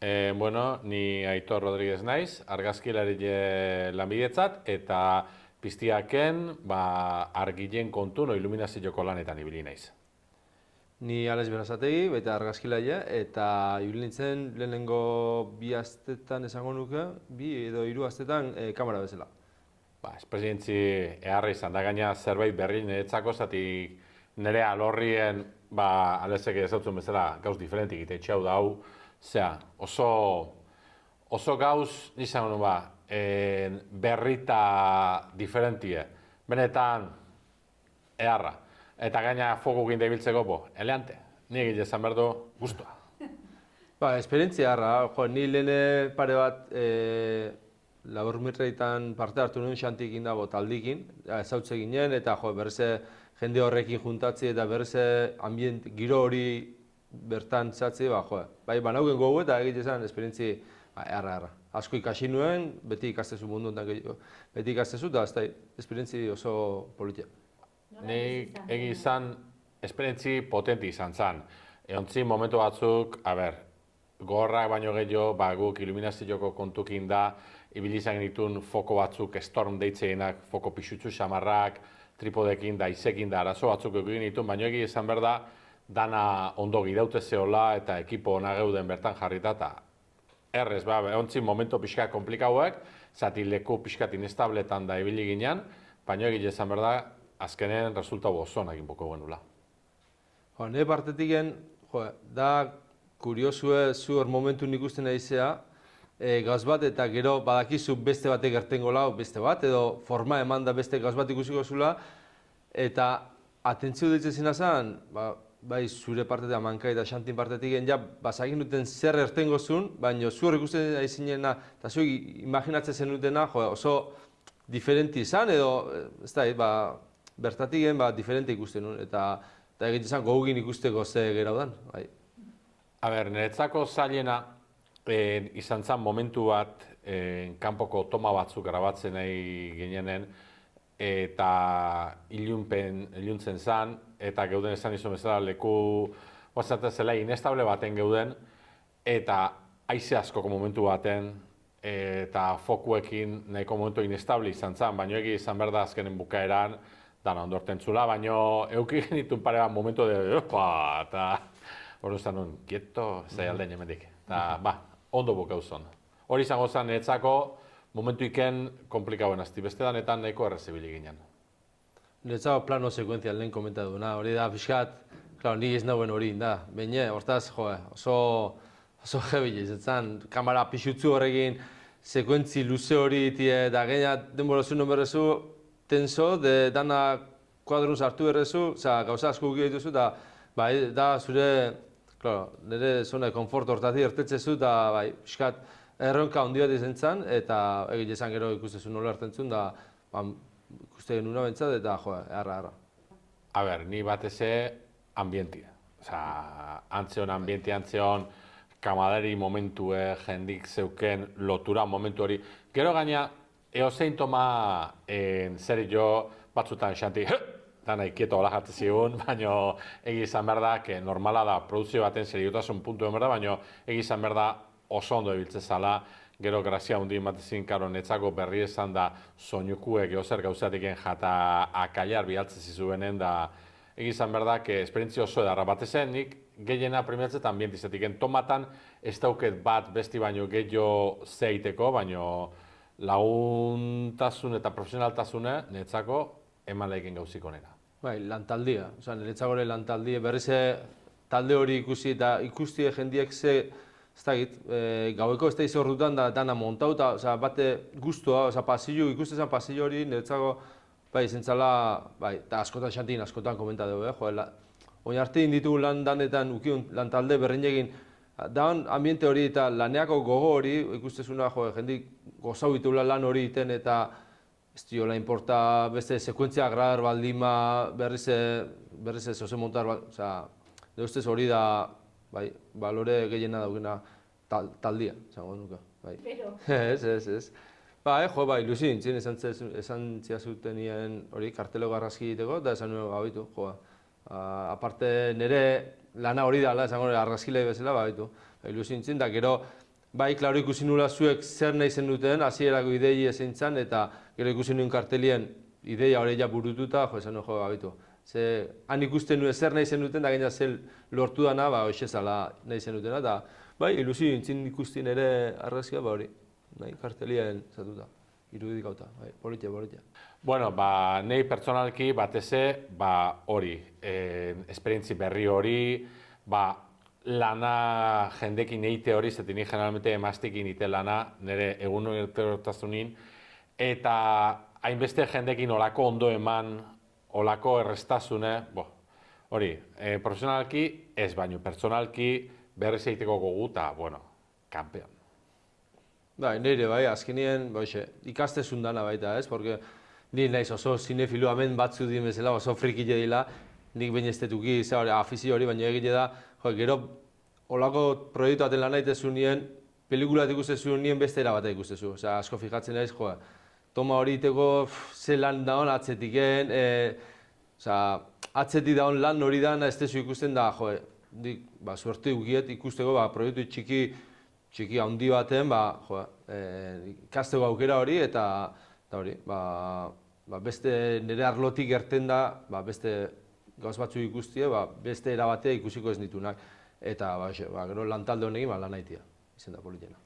Bueno, ni Aitor Rodriguez naiz, argazkilarile lanbidetzat, eta piztiaken argilen kontun o iluminazioko lanetan ibili naiz. Ni Alex Berazategi, baita argazkilaia, eta ibili nintzen lehenengo 2 astetan esango nuke, 2 edo 3 astetan kamera bezala. Esperientzi eharri izan da gaina zerbait berri niretzako, zatik nire alorrien, Alexek ezautzen bezala, gauz diferentik ite hau da hau, oso gauz, nizan nu berrita diferentie, benetan eharra. Eta gaina fokukin debiltzeko, eleante, nire gile esan behar du, guztua. Esperientzia harra, ni lehene pare bat laburmirreitan parte hartu nuen xantikin dago taldikin, ezautze ginen, eta berze jende horrekin juntatzi eta berze giro hori bertan zatzi, bai banaugen gogu eta egite zen esperientzi harra. Asko ikasi nuen, beti ikastezu mundu honetan beti ikastezu, eta esperientzi oso politia. Nik izan esperientzi potenti izan zen. Eontzi momentu batzuk, gogorrak baino gehiago, guk iluminazioko kontukin da, ibili izan genitun foko batzuk, storm deitzeenak, foko pixutsu xamarrak, tripodekin da, izekin da, arazo batzuk egin ditun, baina egi izan behar da, dana ondo gidaute zehola eta ekipo ona geuden bertan jarrita, eta errez, eontzi momentu pixka komplikauek, zati leku pixkat inestabletan da ibili ginean, baina egi izan behar da, azkenen resultau oso egin boko genuela. Nire partetik da kuriosue zu hor momentu ikusten naizea, gauz bat eta gero badakizu beste batek gertengo lau beste bat, edo forma eman da beste gauz bat ikusiko zula, eta atentzio ditzen zina zen, bai zure partetik, Mankai eta Xantin partetik bazagin duten zer ertengo zuen, baina zu hor ikusten aizinena, eta zu imaginatzen zenutena oso diferenti izan, edo ez da, bertatik diferente ikusten nuen, eta egiten zen gogugin ikusteko ze geraudan. Niretzako zailena izan zen momentu bat kanpoko toma batzuk grabatzen nahi ginenen eta iluntzen zen eta geuden esan izan bezala leku zela inestable baten geuden eta haize askoko momentu baten eta fokuekin nahiko momentu inestable izan zen, baina egi izan behar da azkenen bukaeran dana ondorten zula, baina euki genitun pare bat momentu eta hori izan nuen, kieto, zai aldein hemendik. Eta, ondo bukauzon. Hori izango zen, niretzako momentu iken komplikauen azti. Beste danetan nahiko errezibili ginen. Niretzako plano sekuentzia lehen komentatu duna. Hori da, pixkat, nik ez nagoen hori da. Baina, hortaz, oso jebile izatzen. Kamara pixutzu horrekin, sekuentzi luze hori itie, da gaina denbora zuen berrezu, tenso, dana kuadrun sartu berrezu, gauza asko guk dituzu, da zure, nire zona konfort hortatik ertetzezu, eta pixkat erronka handi bat izan zen, eta egile esan gero ikustezu nola ertentzun, da ikuste genuna bentsat, eta erra. Ni bateze ambientia. Antzeon antzeon, kamadari momentue, jendik zeuken, lotura momentu hori. Gero gaina, eozein toma zer jo batzutan Xanti, dana ikieto hola jartzen zigun, baina egi izan behar da, normala da, produzio baten seriotasun puntu behar da, baina egi izan behar da oso ondo ebiltze zala, gero grazia hundin batezin, karo, netzako berri esan da soinukuek eozer gauzatiken jata akailar bihaltzen zizuenen, da egi izan behar da, esperientzia oso edarra batezen, nik gehiena premiatzen ambientizatiken tomatan ez dauket bat besti baino gehiago zeiteko, baino laguntasun eta profesionaltasune netzako eman lehiken gauzik onena. Lantaldia, niretzako lantaldia, berriz talde hori ikusi eta ikusti jendiek ez dakit, gaueko ez da izo horretan da dana montau eta bate guztua, ikuste zen pasillo hori niretzako izan zela, eta askotan Xantin askotan komenta dugu, oin arte inditugu lan danetan ukiun lantalde berreinekin, daun ambiente hori eta laneako gogo hori ikustezuna jendik gozau ditula lan hori iten eta ez diola importa beste sekuentzia agradar baldima berriz ez oso montar, de ustez hori da balore gehiena daukena taldia, zango nuke. Ez. Ilusi nintzen esan ziazutenien hori kartelego argazki egiteko eta esan nuen gabitu, aparte nire lana hori dela, esango argazkilei bezala, ilusi nintzen, eta gero bai, klaro ikusi nula zuek zer nahi zen duten, hasierako idei ezein zan, eta gero ikusi nuen kartelien ideia hori ja burututa, esan jo, abitu. Ze, han ikusten nuen zer nahi zen duten, da gaina zer lortu dana, hoxe zala nahi zen dutena, eta bai, ilusio intzin ikusten ere argazkia, hori, nahi, kartelien zatuta, irudikauta, bai, politia. Bueno, nei pertsonalki bateze, hori, esperientzi berri hori, lana jendekin eite hori, zeti ni generalmente emaztekin ite lana, nire egunerokotasunin, eta hainbeste jendekin olako ondo eman, olako erreztasune, hori, profesionalki ez baino, pertsonalki berriz egiteko goguta, bueno, kampeon. Bai, nire bai, azkenien, ikastezun dana baita, ez? Porque ni naiz oso zinefilu hemen batzu dien bezala, oso frikile dila, nik behin estetuki, afizio hori, baina egite da, gero, olako proiektu baten lan naitezu nien, pelikulat ikustezu nien beste erabata ikustezu. Osea, asko fijatzen naiz, toma hori iteko ze lan daun atzetiken, atzetik daun lan hori da, ez tezu ikusten da, dik, suerte ukiet ikusteko, proiektu txiki handi baten, ikasteko aukera hori, eta hori, beste nire arlotik gerten da, beste gauz batzu ikustie, beste erabatea ikusiko ez ditunak. Eta gero lantalde honekin lan naitia, izan da politena.